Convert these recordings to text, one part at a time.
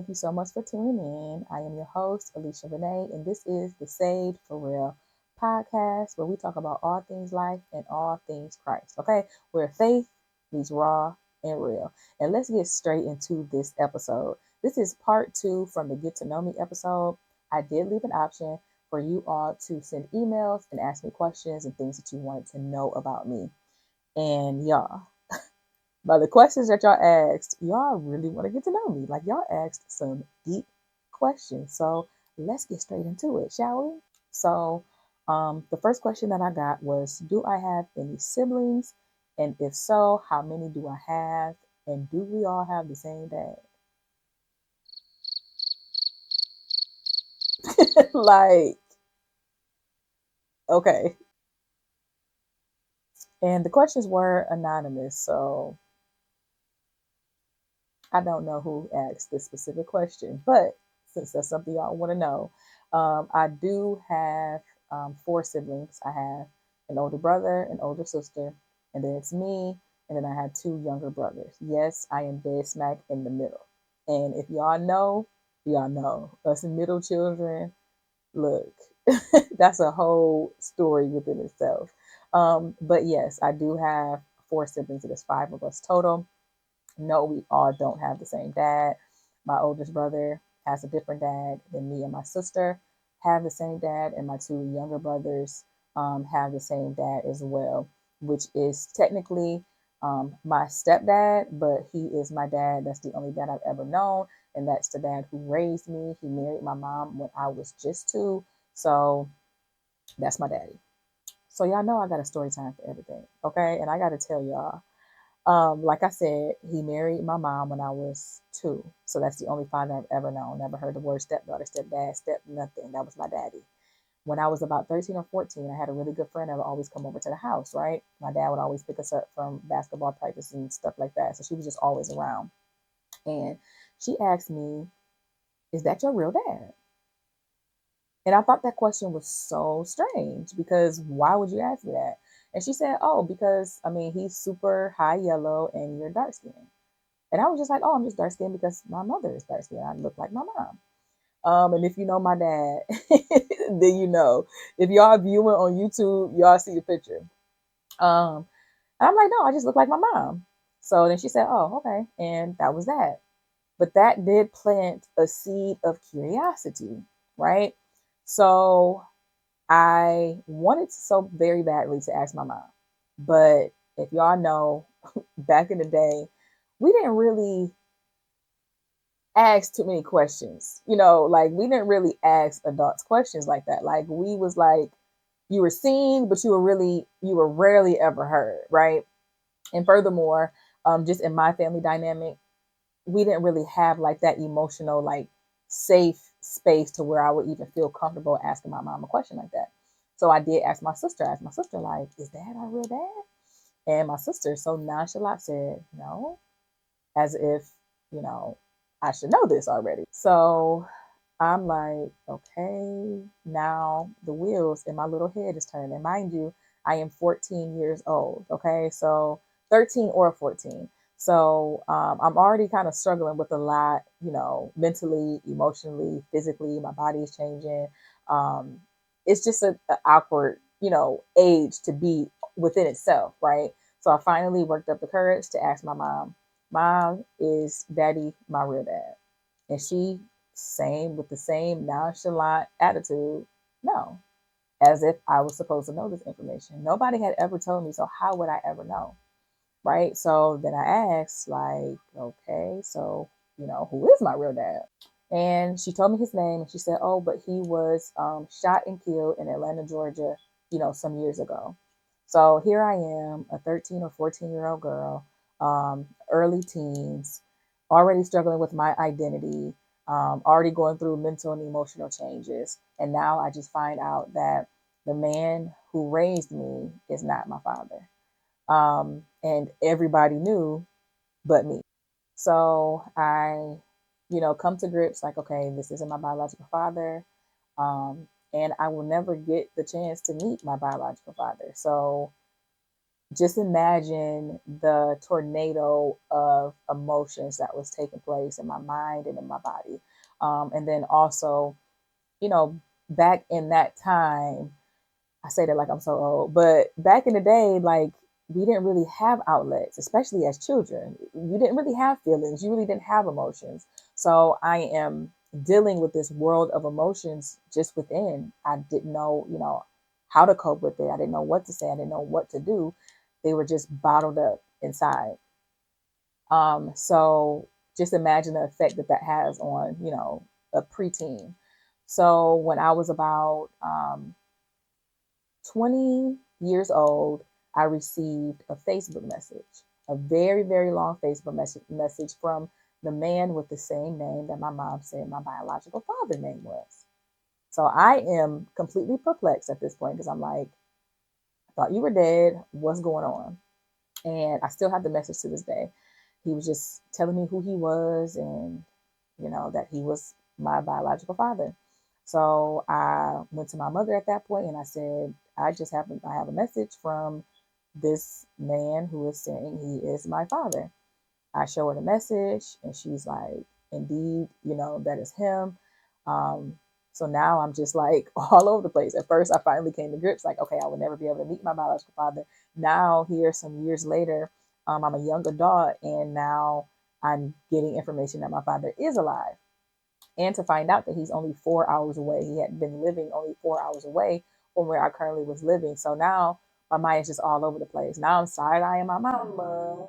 you so much for tuning in. I am your host, Alicia Renee, and this is the Saved for Real podcast where we talk about all things life and all things Christ. Okay, where faith meets raw and real. And let's get straight into this episode. This is part two from the Get to Know Me episode. I did leave an option for you all to send emails and ask me questions and things that you wanted to know about me. And y'all, by the questions that y'all asked, y'all really want to get to know me. Like y'all asked some deep questions. So let's get straight into it, shall we? So the first question that I got was, do I have any siblings? And if so, how many do I have? And do we all have the same dad? Like, okay. And the questions were anonymous. So I don't know who asked this specific question, but since that's something y'all want to know, I do have four siblings. I have an older brother, an older sister, and then it's me, and then I have two younger brothers. Yes, I am dead smack in the middle. And if y'all know. Us middle children, look, that's a whole story within itself. But yes, I do have four siblings. It is five of us total. No, we all don't have the same dad. My oldest brother has a different dad than me and my sister have the same dad, and my two younger brothers have the same dad as well, which is technically my stepdad, but he is my dad. That's the only dad I've ever known, and that's the dad who raised me. He married my mom when I was just two, so that's my daddy. So y'all know I got a story time for everything, okay? And I got to tell y'all, like I said, he married my mom when I was two. So that's the only father I've ever known. Never heard the word stepdaughter, stepdad, step nothing. That was my daddy. When I was about 13 or 14, I had a really good friend that would always come over to the house, right? My dad would always pick us up from basketball practice and stuff like that. So she was just always around. And she asked me, is that your real dad? And I thought that question was so strange because why would you ask me that? And she said, oh, because I mean, he's super high yellow and you're dark skinned. And I was just like, oh, I'm just dark skinned because my mother is dark skinned. I look like my mom. And if you know my dad, then you know. If y'all viewing on YouTube, y'all see the picture. Um, and I'm like, no, I just look like my mom. So then she said, oh, okay. And that was that. But that did plant a seed of curiosity, right? So I wanted so very badly to ask my mom. But if y'all know, back in the day, we didn't really ask too many questions. Like we didn't really ask adults questions like that. Like we was like, you were seen, but you were rarely ever heard, right? And furthermore, just in my family dynamic, we didn't really have like that emotional, like safe space to where I would even feel comfortable asking my mom a question like that. So I did ask my sister, like, is that our real dad? And my sister so nonchalant said, no, as if, you know, I should know this already. So I'm like, okay, now the wheels in my little head is turning. And mind you, I am 14 years old. Okay, so 13 or 14. So I'm already kind of struggling with a lot, mentally, emotionally, physically. My body is changing. Um, it's just a awkward, age to be within itself, right? So I finally worked up the courage to ask my mom, Mom, is daddy my real dad? And she, same with the same nonchalant attitude, no, as if I was supposed to know this information. Nobody had ever told me, so how would I ever know? Right. So then I asked, like, okay, so, who is my real dad? And she told me his name and she said, oh, but he was shot and killed in Atlanta, Georgia, some years ago. So here I am, a 13 or 14-year-old girl, early teens, already struggling with my identity, already going through mental and emotional changes. And now I just find out that the man who raised me is not my father. And everybody knew but me. So I, come to grips like, okay, this isn't my biological father. And I will never get the chance to meet my biological father. So just imagine the tornado of emotions that was taking place in my mind and in my body. And then also, you know, back in that time, I say that like I'm so old, but back in the day, like we didn't really have outlets, especially as children. You didn't really have feelings. You really didn't have emotions. So I am dealing with this world of emotions just within. I didn't know, how to cope with it. I didn't know what to say. I didn't know what to do. They were just bottled up inside. So just imagine the effect that that has on, a preteen. So when I was about 20 years old, I received a Facebook message, a very, very long Facebook message from the man with the same name that my mom said my biological father name was. So I am completely perplexed at this point because I'm like, I thought you were dead. What's going on? And I still have the message to this day. He was just telling me who he was and, that he was my biological father. So I went to my mother at that point and I said, I have a message from this man who is saying he is my father. I show her the message and she's like, indeed, that is him. Um, so now I'm just like all over the place. At first, I finally came to grips like, okay, I would never be able to meet my biological father. Now, here, some years later, I'm a young adult and now I'm getting information that my father is alive. And to find out that he's only 4 hours away. He had been living only 4 hours away from where I currently was living. So now my mind is just all over the place. Now I'm side eyeing my mama.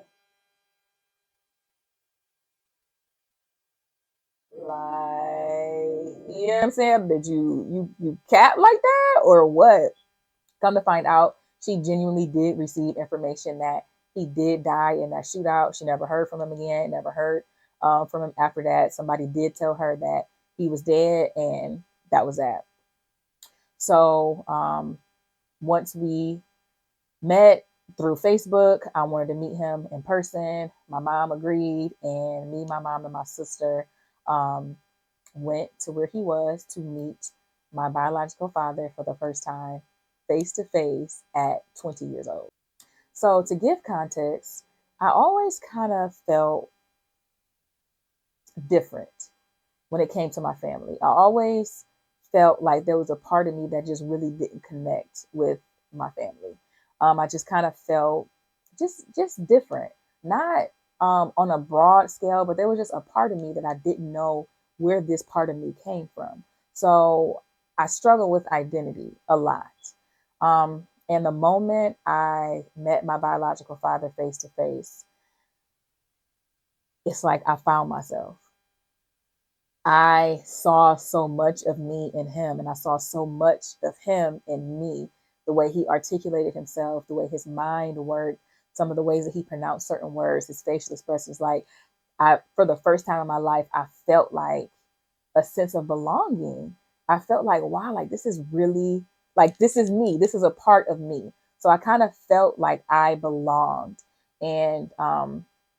Like, you know what I'm saying? Did you cat like that or what? Come to find out, she genuinely did receive information that he did die in that shootout. She never heard from him again. Never heard from him after that. Somebody did tell her that he was dead, and that was that. So once we met through Facebook, I wanted to meet him in person. My mom agreed, and me, my mom, and my sister um, went to where he was to meet my biological father for the first time face to face at 20 years old. So, to give context, I always kind of felt different when it came to my family. I always felt like there was a part of me that just really didn't connect with my family. I just kind of felt just different, not on a broad scale, but there was just a part of me that I didn't know where this part of me came from. So I struggle with identity a lot. And the moment I met my biological father face to face, it's like I found myself. I saw so much of me in him, and I saw so much of him in me. The way he articulated himself, the way his mind worked, some of the ways that he pronounced certain words, his facial expressions. Like for the first time in my life, I felt like a sense of belonging. I felt like, wow, like this is really like this is me. This is a part of me. So I kind of felt like I belonged, and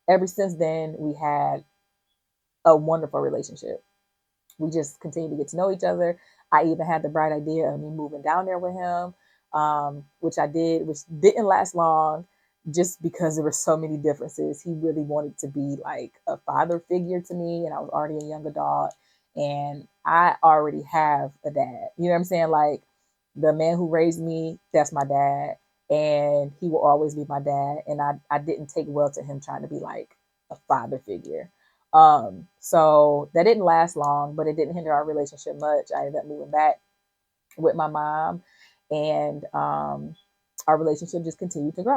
ever since then, we had a wonderful relationship. We just continued to get to know each other. I even had the bright idea of me moving down there with him, which I did, which didn't last long just because there were so many differences. He really wanted to be like a father figure to me, and I was already a young adult, and I already have a dad. You know what I'm saying? Like the man who raised me, that's my dad, and he will always be my dad. And I didn't take well to him trying to be like a father figure. So that didn't last long, but it didn't hinder our relationship much. I ended up moving back with my mom, and our relationship just continued to grow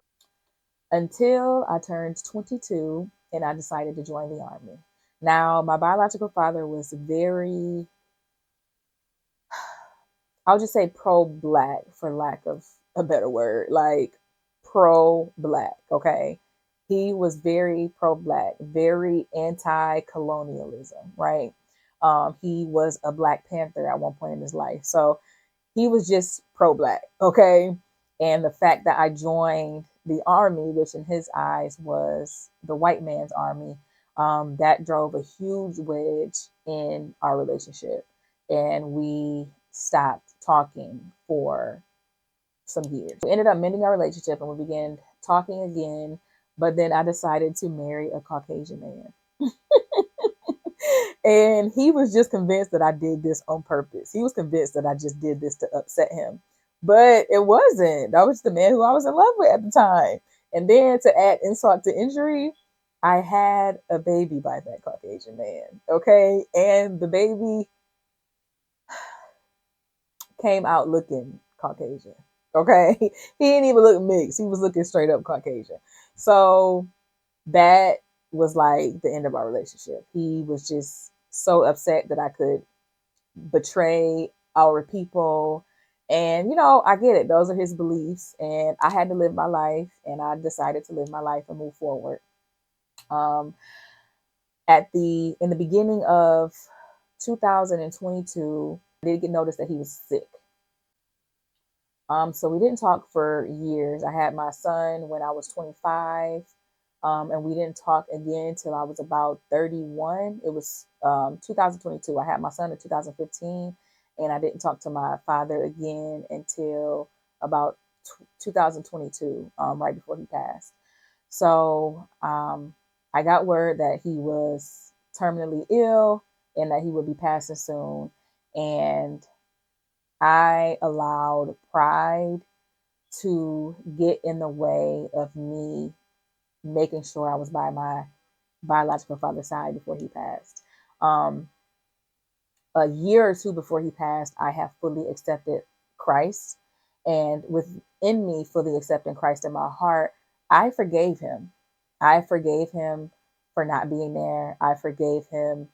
until I turned 22 and I decided to join the army. Now, my biological father was very, I'll just say pro black for lack of a better word, like pro black, okay? He was very pro black, very anti colonialism, right? He was a Black Panther at one point in his life. So he was just pro black, okay? And the fact that I joined the army, which in his eyes was the white man's army, that drove a huge wedge in our relationship. And we stopped talking for some years. We ended up mending our relationship and we began talking again, but then I decided to marry a Caucasian man. And he was just convinced that I did this on purpose. He was convinced that I just did this to upset him. But it wasn't. That was the man who I was in love with at the time. And then to add insult to injury, I had a baby by that Caucasian man. Okay. And the baby came out looking Caucasian. Okay. He didn't even look mixed. He was looking straight up Caucasian. So that was like the end of our relationship. He was just so upset that I could betray our people. And, I get it. Those are his beliefs. And I had to live my life. And I decided to live my life and move forward. Um, in the beginning of 2022, I did get notice that he was sick. So we didn't talk for years. I had my son when I was 25, and we didn't talk again till I was about 31. It was 2022. I had my son in 2015, and I didn't talk to my father again until about 2022, right before he passed. So I got word that he was terminally ill and that he would be passing soon. And I allowed pride to get in the way of me making sure I was by my biological father's side before he passed. Um, a year or two before he passed, I have fully accepted Christ. And within me, fully accepting Christ in my heart, I forgave him. I forgave him for not being there. I forgave him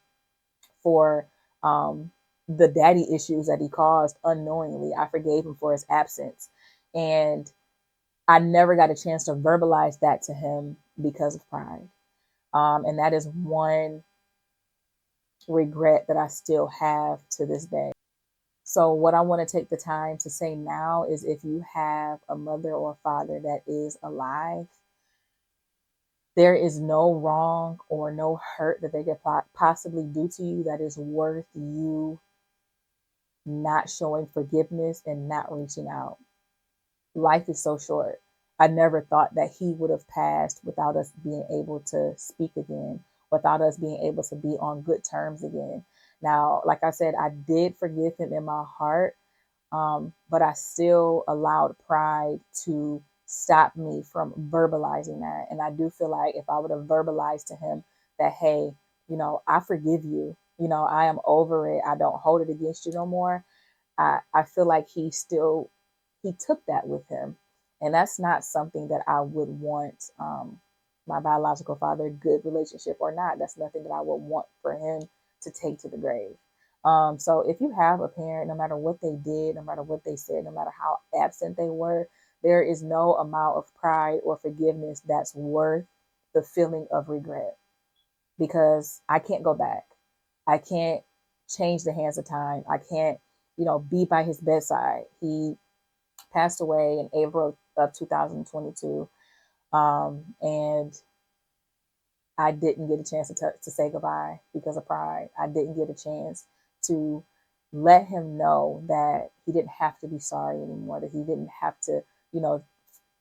for the daddy issues that he caused unknowingly. I forgave him for his absence. And I never got a chance to verbalize that to him because of pride. And that is one regret that I still have to this day. So, what I want to take the time to say now is if you have a mother or a father that is alive, there is no wrong or no hurt that they could possibly do to you that is worth you not showing forgiveness and not reaching out. Life is so short. I never thought that he would have passed without us being able to speak again, without us being able to be on good terms again. Now, like I said, I did forgive him in my heart, but I still allowed pride to stop me from verbalizing that. And I do feel like if I would have verbalized to him that, hey, I forgive you, I am over it, I don't hold it against you no more. I feel like he took that with him. And that's not something that I would want my biological father, good relationship or not. That's nothing that I would want for him to take to the grave. So if you have a parent, no matter what they did, no matter what they said, no matter how absent they were, there is no amount of pride or forgiveness that's worth the feeling of regret, because I can't go back. I can't change the hands of time. I can't, be by his bedside. He passed away in April of 2022. And I didn't get a chance to say goodbye because of pride. I didn't get a chance to let him know that he didn't have to be sorry anymore, that he didn't have to, you know,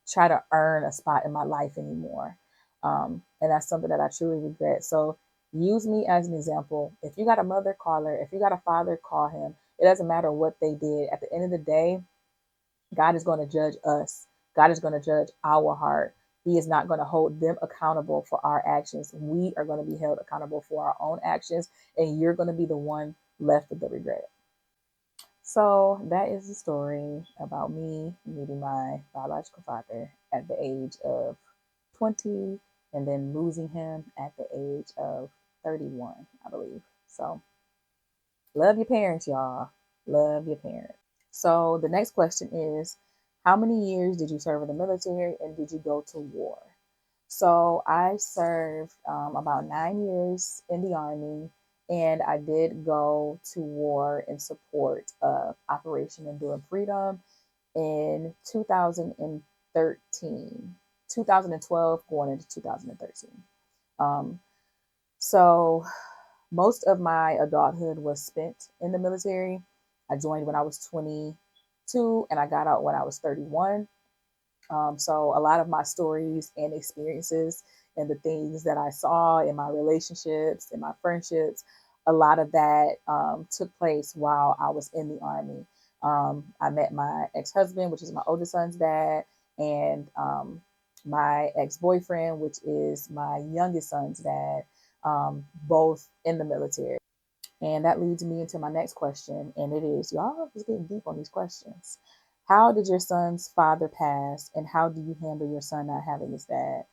try to earn a spot in my life anymore. And that's something that I truly regret. So use me as an example. If you got a mother, call her. If you got a father, call him. It doesn't matter what they did. At the end of the day, God is going to judge us. God is going to judge our heart. He is not going to hold them accountable for our actions. We are going to be held accountable for our own actions, and you're going to be the one left with the regret. So that is the story about me meeting my biological father at the age of 20 and then losing him at the age of 31, I believe. So love your parents, y'all. Love your parents. So the next question is, how many years did you serve in the military and did you go to war? So I served about 9 years in the Army, and I did go to war in support of Operation Enduring Freedom in 2013, 2012 going into 2013. Um, so most of my adulthood was spent in the military. I joined when I was 22 and I got out when I was 31. So a lot of my stories and experiences and the things that I saw in my relationships, in my friendships, a lot of that took place while I was in the Army. I met my ex-husband, which is my oldest son's dad, and my ex-boyfriend, which is my youngest son's dad, both in the military. And that leads me into my next question, and it is, y'all was getting deep on these questions. How did your son's father pass, and how do you handle your son not having his dad?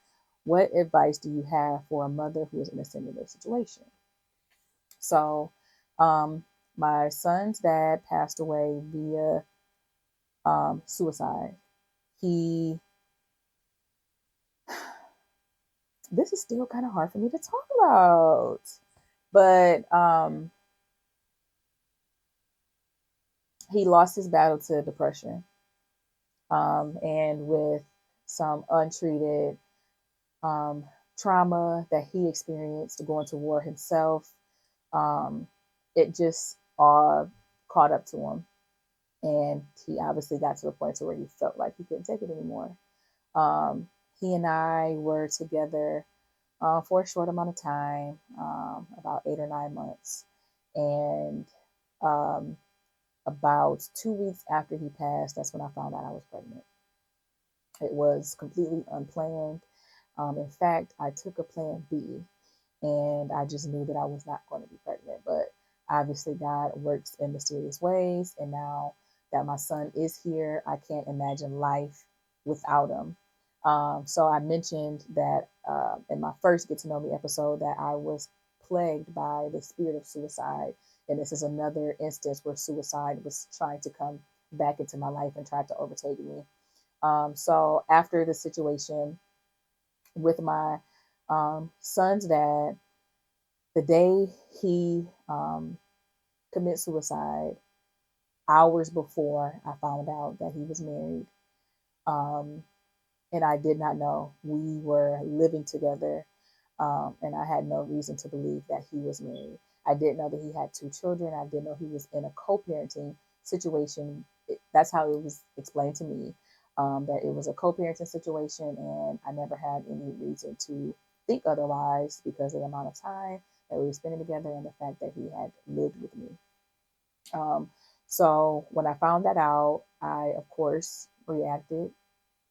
What advice do you have for a mother who is in a similar situation? So, um, my son's dad passed away via suicide. He, this is still kind of hard for me to talk about, but he lost his battle to depression, and with some untreated um, trauma that he experienced going to war himself, um, it just all caught up to him. And he obviously got to the point to where he felt like he couldn't take it anymore. Um, he and I were together for a short amount of time, about 8 or 9 months. And um, about 2 weeks after he passed, that's when I found out I was pregnant. It was completely unplanned. In fact, I took a plan B, and I just knew that I was not going to be pregnant. But obviously, God works in mysterious ways. And now that my son is here, I can't imagine life without him. So I mentioned that in my first Get to Know Me episode that I was plagued by the spirit of suicide. And this is another instance where suicide was trying to come back into my life and tried to overtake me. So after the situation with my son's dad, the day he commits suicide, hours before I found out that he was married, um, and I did not know. We were living together, and I had no reason to believe that he was married. I didn't know that he had 2 children. I didn't know he was in a co-parenting situation. That's how it was explained to me, that it was a co-parenting situation, and I never had any reason to think otherwise because of the amount of time that we were spending together and the fact that he had lived with me. Um, so when I found that out, I of course reacted,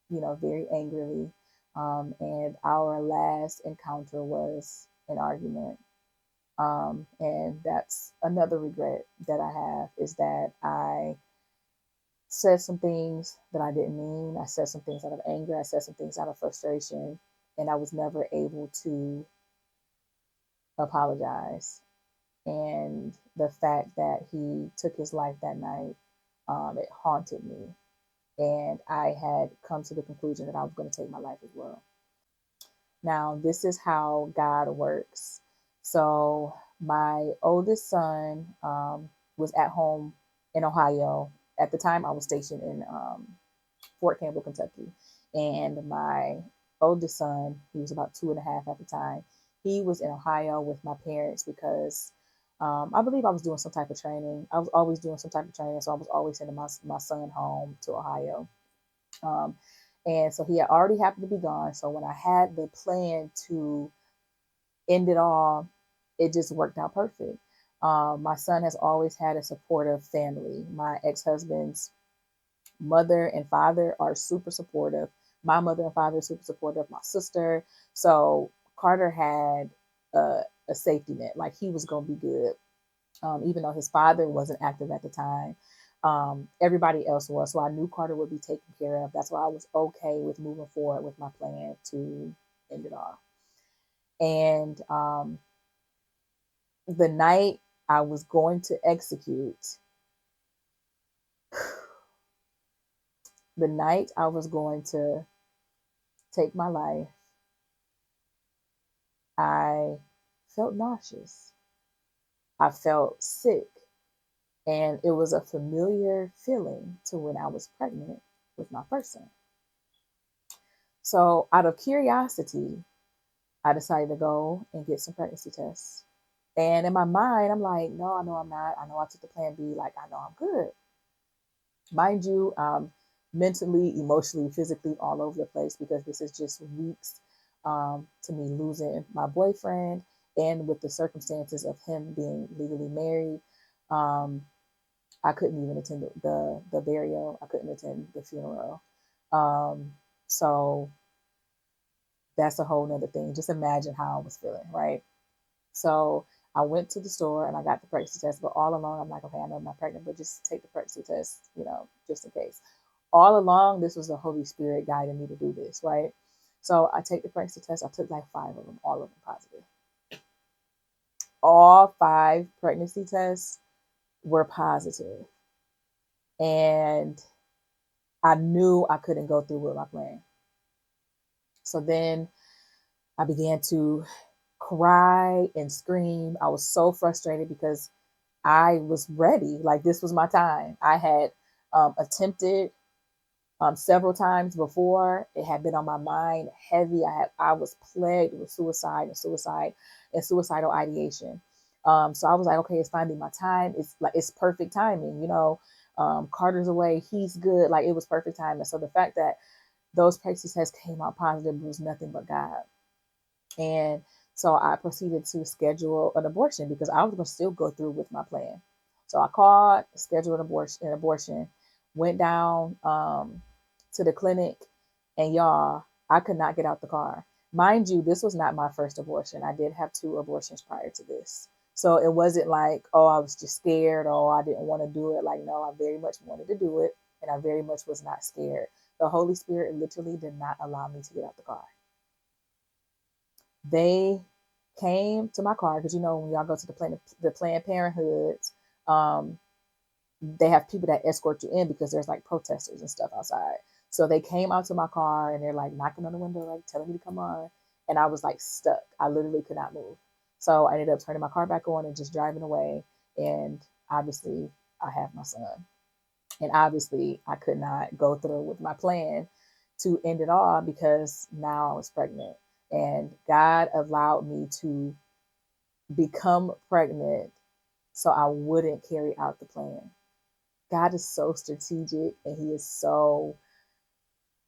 very angrily. And our last encounter was an argument. And that's another regret that I have, is that I said some things that I didn't mean. I said some things out of anger. I said some things out of frustration, and I was never able to apologize. And the fact that he took his life that night, it haunted me. And I had come to the conclusion that I was going to take my life as well. Now, this is how God works. So, my oldest son was at home in Ohio. At the time, I was stationed in Fort Campbell, Kentucky. And my oldest son, he was about 2.5 at the time, he was in Ohio with my parents because I believe I was doing some type of training. I was always doing some type of training. So, I was always sending my son home to Ohio. Um, and so he had already happened to be gone. So when I had the plan to end it all, it just worked out perfect. My son has always had a supportive family. My ex husband's mother and father are super supportive. My mother and father are super supportive. My sister. So Carter had a safety net. Like he was going to be good, even though his father wasn't active at the time. Everybody else was. So I knew Carter would be taken care of. That's why I was okay with moving forward with my plan to end it all. And the night I was going to execute, the night I was going to take my life, I felt nauseous. I felt sick. And it was a familiar feeling to when I was pregnant with my first son. So, out of curiosity, I decided to go and get some pregnancy tests. And in my mind, I'm like, no, I know I'm not. I know I took the plan B. Like, I know I'm good. Mind you, mentally, emotionally, physically, all over the place, because this is just weeks to me losing my boyfriend, and with the circumstances of him being legally married. Um, I couldn't even attend the burial. I couldn't attend the funeral. Um, so that's a whole nother thing. Just imagine how I was feeling, right? So I went to the store and I got the pregnancy test, but all along I'm like, okay, I know I'm not pregnant, but just take the pregnancy test, just in case. All along, this was the Holy Spirit guiding me to do this, right? So I take the pregnancy test. I took like 5 of them, all of them positive. All 5 pregnancy tests were positive, and I knew I couldn't go through with my plan. So then I began to cry and scream. I was so frustrated because I was ready. Like, this was my time. I had attempted several times before. It had been on my mind heavy. I was plagued with suicide and suicidal ideation. So I was like, okay, it's finally my time. It's like, it's perfect timing. Carter's away. He's good. Like, it was perfect timing. So the fact that those pregnancy tests came out positive was nothing but God. And so I proceeded to schedule an abortion because I was going to still go through with my plan. So I called, scheduled an abortion, went down to the clinic, and y'all, I could not get out the car. Mind you, this was not my first abortion. I did have 2 abortions prior to this. So it wasn't like, oh, I was just scared, or I didn't want to do it. Like, no, I very much wanted to do it, and I very much was not scared. The Holy Spirit literally did not allow me to get out the car. They came to my car because, when y'all go to the Planned Parenthoods, um, they have people that escort you in because there's like protesters and stuff outside. So they came out to my car and they're like knocking on the window, like telling me to come on. And I was like stuck. I literally could not move. So I ended up turning my car back on and just driving away. And obviously, I have my son. And obviously, I could not go through with my plan to end it all because now I was pregnant. And God allowed me to become pregnant so I wouldn't carry out the plan. God is so strategic, and He is so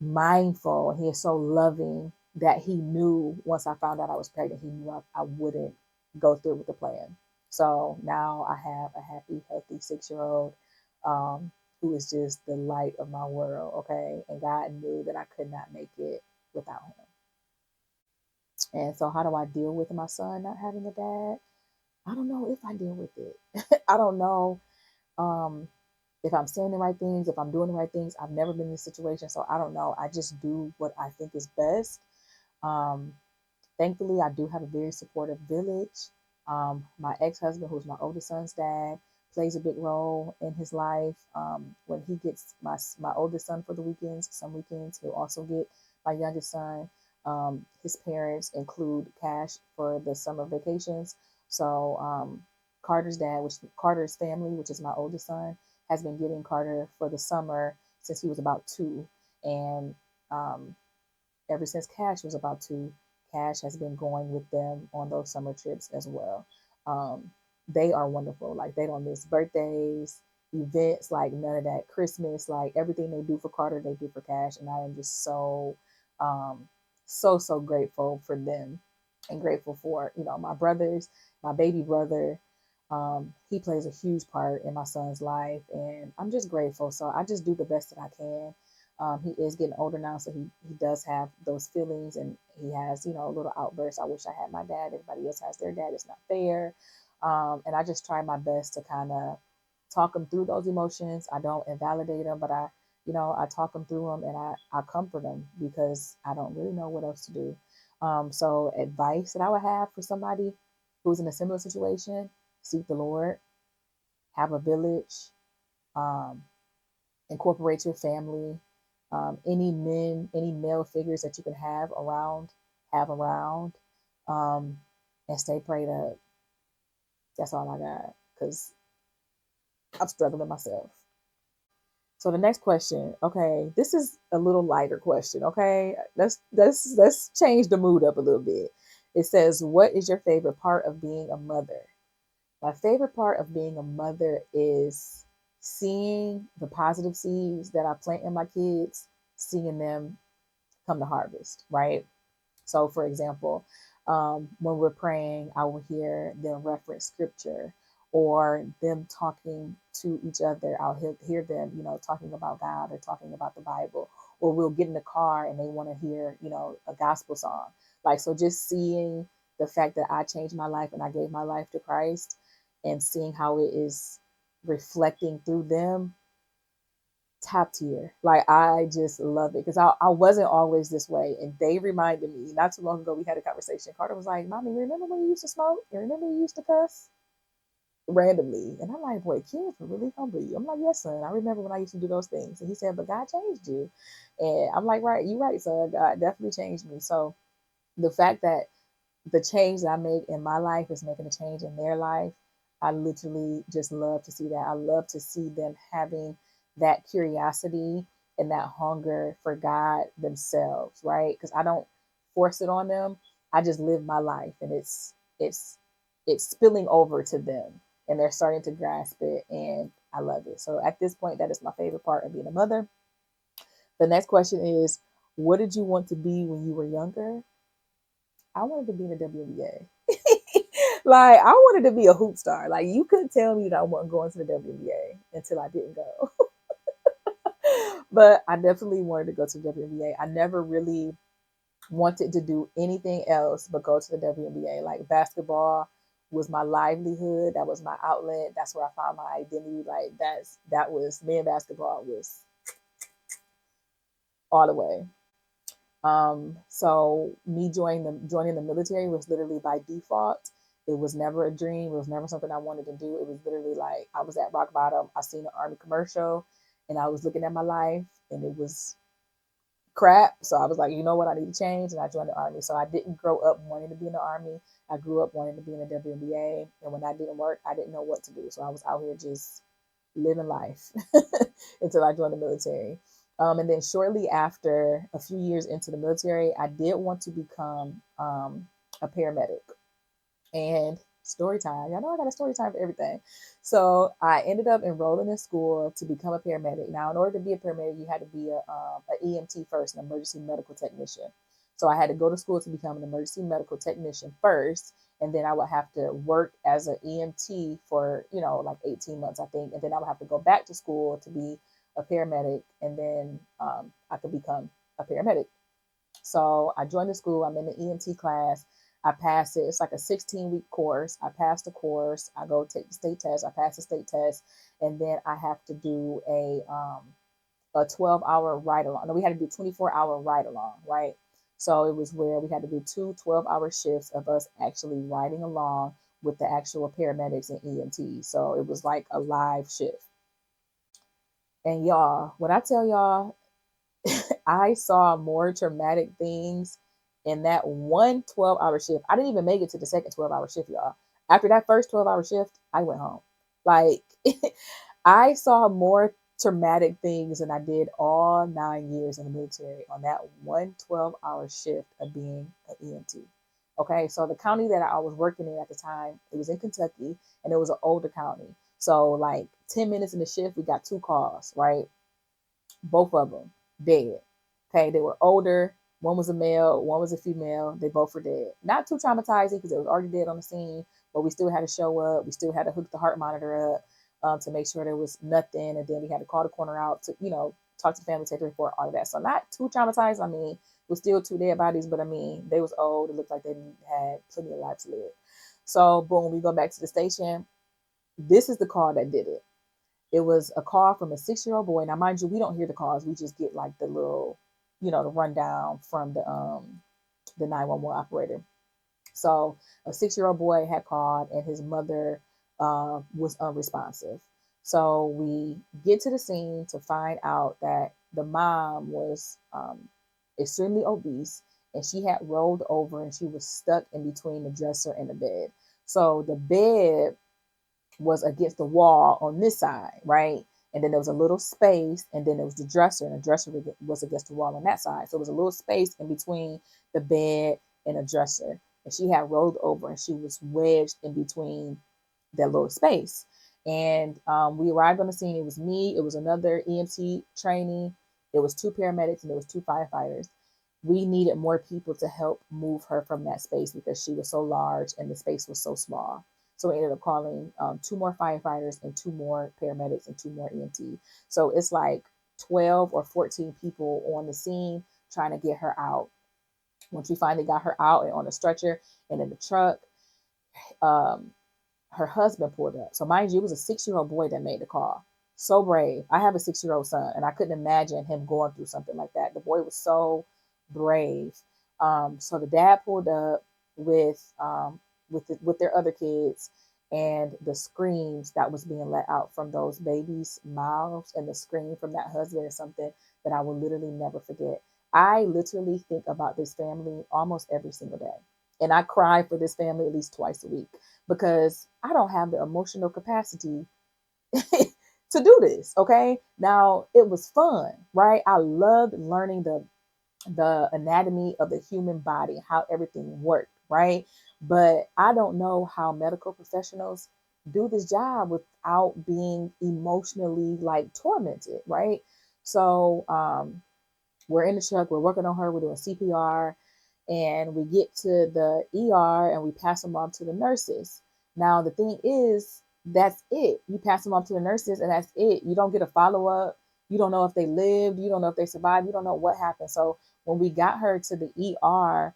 mindful, and He is so loving that He knew once I found out I was pregnant, He knew I wouldn't go through with the plan. So now I have a happy, healthy 6-year old who is just the light of my world. Okay. And God knew that I could not make it without Him. And so, how do I deal with my son not having a dad? I don't know if I deal with it. I don't know um, if I'm saying the right things, if I'm doing the right things. I've never been in this situation, so I don't know. I just do what I think is best. Um, Thankfully, I do have a very supportive village. My ex-husband, who's my oldest son's dad, plays a big role in his life. When he gets my oldest son for the weekends, some weekends he'll also get my youngest son. His parents include cash for the summer vacations. So Carter's family, which is my oldest son, has been getting Carter for the summer since he was about 2, and um, ever since Cash was about 2, Cash has been going with them on those summer trips as well. They are wonderful. Like, they don't miss birthdays, events, like none of that. Christmas, like everything they do for Carter, they do for Cash, and I am just so grateful for them, and grateful for my brothers, my baby brother. He plays a huge part in my son's life, and I'm just grateful. So I just do the best that I can. He is getting older now, so he does have those feelings, and he has a little outburst. I wish I had my dad. Everybody else has their dad. It's not fair. And I just try my best to kind of talk him through those emotions. I don't invalidate them, but I talk him through them, and I comfort him because I don't really know what else to do. So advice that I would have for somebody who's in a similar situation: seek the Lord, have a village, um, incorporate your family, any male figures that you can have around, um, and stay prayed up. That's all I got, because I'm struggling myself. So the next question, okay, this is a little lighter question. Okay, let's change the mood up a little bit. It says, "What is your favorite part of being a mother?" My favorite part of being a mother is seeing the positive seeds that I plant in my kids, seeing them come to harvest, right? So, for example, when we're praying, I will hear them reference scripture or them talking to each other. I'll hear them, talking about God or talking about the Bible. Or we'll get in the car and they want to hear, a gospel song. Like, so just seeing the fact that I changed my life and I gave my life to Christ and seeing how it is reflecting through them, top tier. Like, I just love it because I wasn't always this way. And they reminded me not too long ago, we had a conversation. Carter was like, Mommy, remember when you used to smoke? You remember you used to cuss randomly? And I'm like, boy, kids will really humble you. I'm like, yes, son. I remember when I used to do those things. And he said, but God changed you. And I'm like, right, you're right, son. God definitely changed me. So the fact that the change that I make in my life is making a change in their life. I literally just love to see that. I love to see them having that curiosity and that hunger for God themselves, right? Because I don't force it on them. I just live my life, and it's it's spilling over to them, and they're starting to grasp it, and I love it. So at this point, that is my favorite part of being a mother. The next question is, what did you want to be when you were younger? I wanted to be in the WNBA. Like, I wanted to be a hoop star. Like, you couldn't tell me that I wasn't going to the WNBA until I didn't go. But I definitely wanted to go to the WNBA. I never really wanted to do anything else but go to the WNBA. Like, basketball was my livelihood. That was my outlet. That's where I found my identity. Like, that was me, and basketball was all the way. So me joining the military was literally by default. It was never a dream. It was never something I wanted to do. It was literally like I was at rock bottom. I seen an army commercial, and I was looking at my life, and it was crap. So I was like, you know what, I need to change, and I joined the army. So I didn't grow up wanting to be in the army. I grew up wanting to be in the WNBA, and when that didn't work, I didn't know what to do. So I was out here just living life until I joined the military. And then shortly after, a few years into the military, I did want to become a paramedic. And story time, y'all know I got a story time for everything. So I ended up enrolling in school to become a paramedic. Now, in order to be a paramedic, you had to be an EMT first, an emergency medical technician. So I had to go to school to become an emergency medical technician first, and then I would have to work as an EMT for, like 18 months, I think, and then I would have to go back to school to be a paramedic, and then I could become a paramedic. So I joined the school. I'm in the EMT class. I passed it. It's like a 16-week course. I passed the course. I go take the state test. I pass the state test, and then I have to do a 12-hour ride along. No, we had to do 24-hour ride along, right? So it was where we had to do two 12-hour shifts of us actually riding along with the actual paramedics and EMTs. So it was like a live shift. And y'all, when I tell y'all, I saw more traumatic things in that one 12-hour shift. I didn't even make it to the second 12-hour shift, y'all. After that first 12-hour shift, I went home. Like, I saw more traumatic things than I did all 9 years in the military on that one 12-hour shift of being an EMT. Okay, so the county that I was working in at the time, it was in Kentucky, and it was an older county. So, like, 10 minutes in the shift, we got two calls, right? Both of them dead. Okay, they were older. One was a male, one was a female. They both were dead. Not too traumatizing because it was already dead on the scene, but we still had to show up. We still had to hook the heart monitor up to make sure there was nothing, and then we had to call the coroner out to, talk to the family, take the report, all of that. So not too traumatized. I mean, it was still two dead bodies, but I mean, they was old. It looked like they had plenty of life to live. So boom, we go back to the station. This is the call that did it. It was a call from a 6-year-old boy. Now, mind you, we don't hear the calls. We just get like the little, the rundown from the 911 operator. So a 6-year-old boy had called, and his mother was unresponsive. So we get to the scene to find out that the mom was extremely obese, and she had rolled over and she was stuck in between the dresser and the bed. So the bed was against the wall on this side, right? And then there was a little space, and then there was the dresser, and the dresser was against the wall on that side. So it was a little space in between the bed and the dresser. And she had rolled over, and she was wedged in between that little space. And we arrived on the scene. It was me, it was another EMT trainee, it was two paramedics, and it was two firefighters. We needed more people to help move her from that space because she was so large and the space was so small. So we ended up calling two more firefighters and two more paramedics and two more EMT. So it's like 12 or 14 people on the scene trying to get her out. Once we finally got her out and on a stretcher and in the truck, um, her husband pulled up. So mind you, it was a 6-year-old boy that made the call. So brave. I have a 6-year-old son, and I couldn't imagine him going through something like that. The boy was so brave. So the dad pulled up with their other kids, and the screams that was being let out from those babies' mouths and the scream from that husband is something that I will literally never forget. I literally think about this family almost every single day. And I cry for this family at least twice a week because I don't have the emotional capacity to do this. Okay. Now it was fun, right? I loved learning the anatomy of the human body, how everything worked, right? But I don't know how medical professionals do this job without being emotionally like tormented, right? So we're in the truck, we're working on her, we're doing CPR, and we get to the ER and we pass them off to the nurses. Now, the thing is, that's it. You pass them off to the nurses and that's it. You don't get a follow up. You don't know if they lived. You don't know if they survived. You don't know what happened. So when we got her to the ER,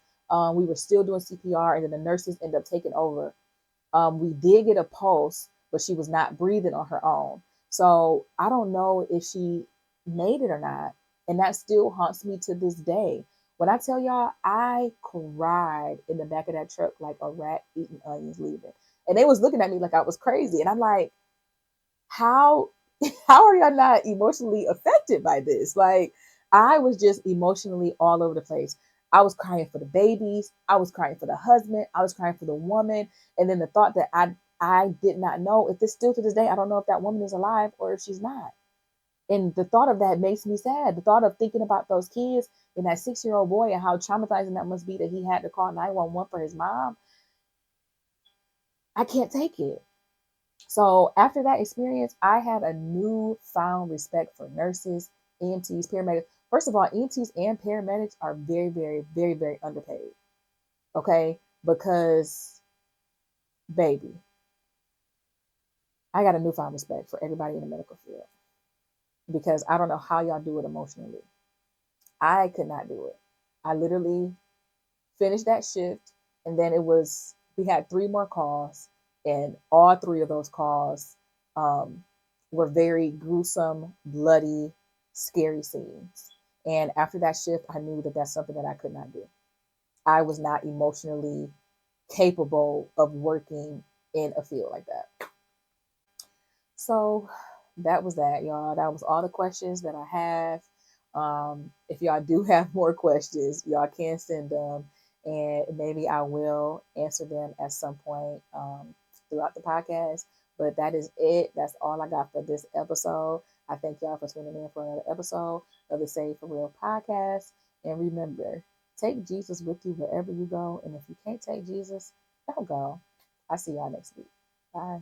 we were still doing CPR and then the nurses ended up taking over. We did get a pulse, but she was not breathing on her own. So I don't know if she made it or not. And that still haunts me to this day. When I tell y'all, I cried in the back of that truck like a rat eating onions leaving. And they was looking at me like I was crazy. And I'm like, how how are y'all not emotionally affected by this? Like I was just emotionally all over the place. I was crying for the babies, I was crying for the husband, I was crying for the woman, and then the thought that I did not know if this still to this day I don't know if that woman is alive or if she's not. And the thought of that makes me sad. The thought of thinking about those kids and that 6-year-old boy and how traumatizing that must be that he had to call 911 for his mom. I can't take it. So after that experience, I had a newfound respect for nurses, EMTs, paramedics. First of all, EMTs and paramedics are very, very, very, very underpaid. Okay, because baby, I got a newfound respect for everybody in the medical field because I don't know how y'all do it emotionally. I could not do it. I literally finished that shift, and then it was we had three more calls, and all three of those calls um, were very gruesome, bloody, scary scenes. And after that shift, I knew that that's something that I could not do. I was not emotionally capable of working in a field like that. So that was that, y'all. That was all the questions that I have. If y'all do have more questions, y'all can send them, and maybe I will answer them at some point throughout the podcast. But that is it. That's all I got for this episode. I thank y'all for tuning in for another episode of the Save for Real podcast. And remember, take Jesus with you wherever you go. And if you can't take Jesus, don't go. I'll see y'all next week. Bye.